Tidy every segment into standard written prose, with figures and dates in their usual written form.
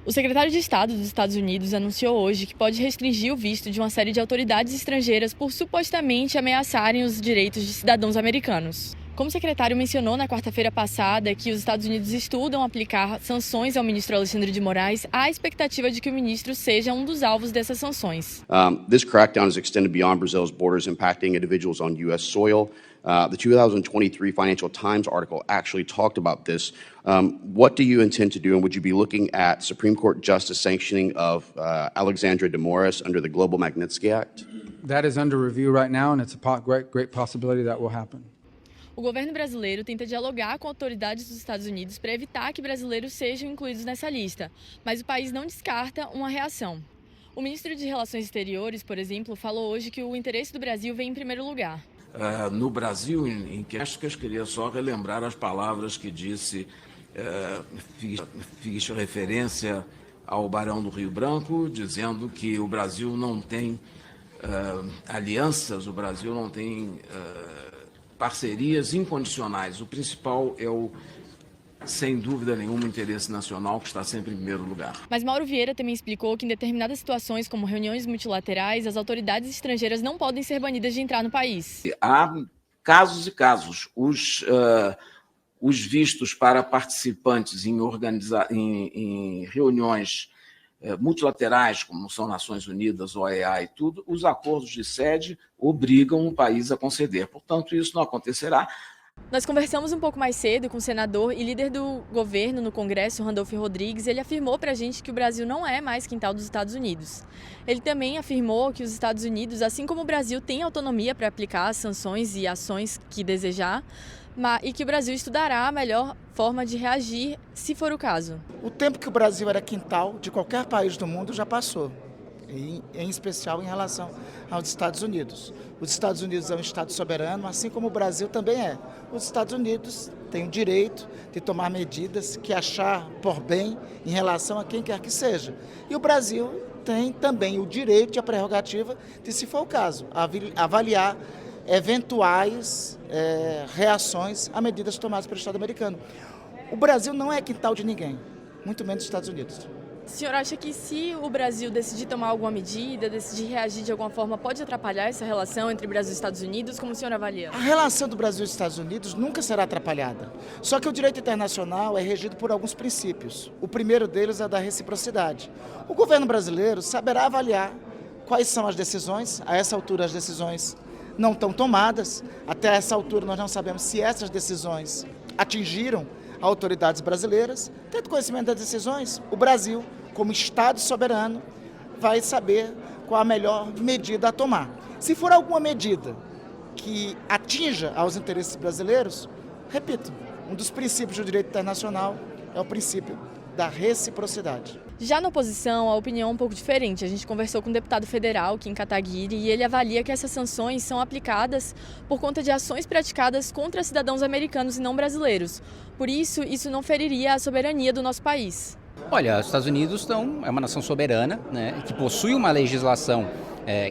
O secretário de Estado dos Estados Unidos anunciou hoje que pode restringir o visto de uma série de autoridades estrangeiras por supostamente ameaçarem os direitos de cidadãos americanos. Como o secretário mencionou na quarta-feira passada que os Estados Unidos estudam aplicar sanções ao ministro Alexandre de Moraes, há a expectativa de que o ministro seja um dos alvos dessas sanções. This crackdown is extended beyond Brazil's borders, impacting individuals on U.S. soil. The 2023 Financial Times article actually talked about this. What do you intend to do, and would you be looking at Supreme Court justice sanctioning of Alexandre de Moraes under the Global Magnitsky Act? That is under review right now, and it's a great possibility that will happen. O governo brasileiro tenta dialogar com autoridades dos Estados Unidos para evitar que brasileiros sejam incluídos nessa lista, mas o país não descarta uma reação. O ministro de Relações Exteriores, por exemplo, falou hoje que o interesse do Brasil vem em primeiro lugar. No Brasil, em questões, queria só relembrar as palavras que disse, fiz referência ao Barão do Rio Branco, dizendo que o Brasil não tem alianças, o Brasil não tem parcerias incondicionais. O principal é sem dúvida nenhuma, o interesse nacional, que está sempre em primeiro lugar. Mas Mauro Vieira também explicou que em determinadas situações, como reuniões multilaterais, as autoridades estrangeiras não podem ser banidas de entrar no país. Há casos e casos. Os vistos para participantes em reuniões multilaterais, como são Nações Unidas, OEA e tudo, os acordos de sede obrigam o país a conceder. Portanto, isso não acontecerá. Nós conversamos um pouco mais cedo com o senador e líder do governo no Congresso, Randolfo Rodrigues, e ele afirmou para a gente que o Brasil não é mais quintal dos Estados Unidos. Ele também afirmou que os Estados Unidos, assim como o Brasil, têm autonomia para aplicar as sanções e ações que desejar, e que o Brasil estudará a melhor forma de reagir, se for o caso. O tempo que o Brasil era quintal de qualquer país do mundo já passou, em especial em relação aos Estados Unidos. Os Estados Unidos é um Estado soberano, assim como o Brasil também é. Os Estados Unidos têm o direito de tomar medidas que achar por bem em relação a quem quer que seja. E o Brasil tem também o direito e a prerrogativa de, se for o caso, avaliar eventuais reações a medidas tomadas pelo Estado americano. O Brasil não é quintal de ninguém, muito menos os Estados Unidos. O senhor acha que se o Brasil decidir tomar alguma medida, decidir reagir de alguma forma, pode atrapalhar essa relação entre Brasil e Estados Unidos? Como o senhor avalia? A relação do Brasil e Estados Unidos nunca será atrapalhada. Só que o direito internacional é regido por alguns princípios. O primeiro deles é da reciprocidade. O governo brasileiro saberá avaliar quais são as decisões. A essa altura as decisões não estão tomadas. Até essa altura nós não sabemos se essas decisões atingiram autoridades brasileiras. Tendo conhecimento das decisões, o Brasil, como Estado soberano, vai saber qual a melhor medida a tomar. Se for alguma medida que atinja aos interesses brasileiros, repito, um dos princípios do direito internacional é o princípio da reciprocidade. Já na oposição, a opinião é um pouco diferente. A gente conversou com um deputado federal, Kim Kataguiri, e ele avalia que essas sanções são aplicadas por conta de ações praticadas contra cidadãos americanos e não brasileiros. Por isso, isso não feriria a soberania do nosso país. Olha, os Estados Unidos é uma nação soberana, né, que possui uma legislação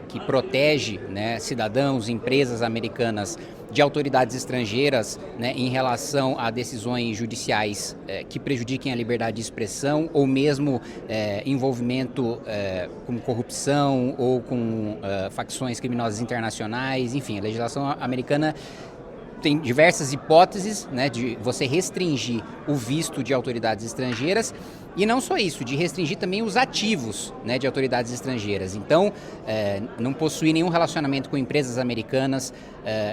que protege, né, cidadãos, empresas americanas de autoridades estrangeiras, né, em relação a decisões judiciais que prejudiquem a liberdade de expressão ou mesmo envolvimento com corrupção ou com facções criminosas internacionais. Enfim, a legislação americana tem diversas hipóteses, né, de você restringir o visto de autoridades estrangeiras e não só isso, de restringir também os ativos, né, de autoridades estrangeiras. Então, não possuir nenhum relacionamento com empresas americanas,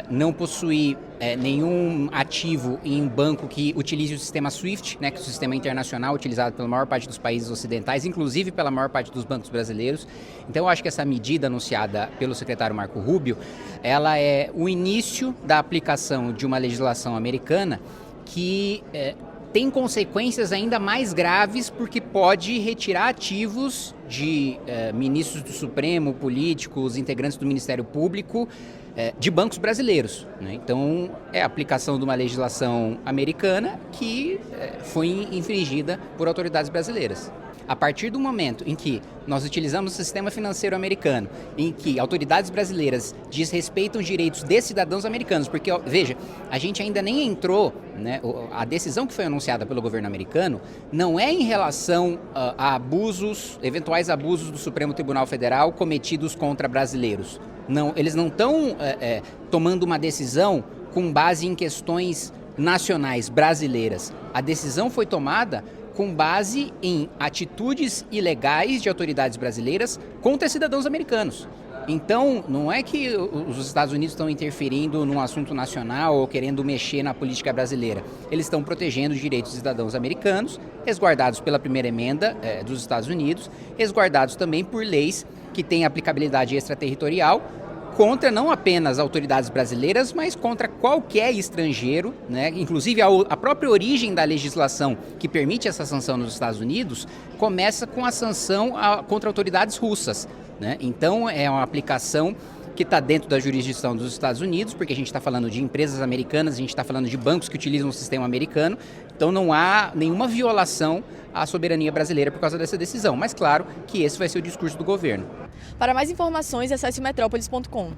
não possuir nenhum ativo em um banco que utilize o sistema SWIFT, né, que é o sistema internacional utilizado pela maior parte dos países ocidentais, inclusive pela maior parte dos bancos brasileiros. Então, eu acho que essa medida anunciada pelo secretário Marco Rubio, ela é o início da aplicação de uma legislação americana que tem consequências ainda mais graves porque pode retirar ativos de ministros do Supremo, políticos, integrantes do Ministério Público, de bancos brasileiros, né? Então, é a aplicação de uma legislação americana que foi infringida por autoridades brasileiras. A partir do momento em que nós utilizamos o sistema financeiro americano, em que autoridades brasileiras desrespeitam direitos de cidadãos americanos, porque, veja, a gente ainda nem entrou, né, a decisão que foi anunciada pelo governo americano não é em relação a abusos, eventuais abusos do Supremo Tribunal Federal cometidos contra brasileiros. Não, eles não estão tomando uma decisão com base em questões nacionais brasileiras. A decisão foi tomada com base em atitudes ilegais de autoridades brasileiras contra cidadãos americanos. Então, não é que os Estados Unidos estão interferindo num assunto nacional ou querendo mexer na política brasileira. Eles estão protegendo os direitos dos cidadãos americanos, resguardados pela primeira emenda dos Estados Unidos, resguardados também por leis que têm aplicabilidade extraterritorial, contra não apenas autoridades brasileiras, mas contra qualquer estrangeiro, né? Inclusive a própria origem da legislação que permite essa sanção nos Estados Unidos começa com a sanção contra autoridades russas, né? Então é uma aplicação que está dentro da jurisdição dos Estados Unidos, porque a gente está falando de empresas americanas, a gente está falando de bancos que utilizam o sistema americano, então não há nenhuma violação à soberania brasileira por causa dessa decisão, mas claro que esse vai ser o discurso do governo. Para mais informações, acesse metrópolis.com.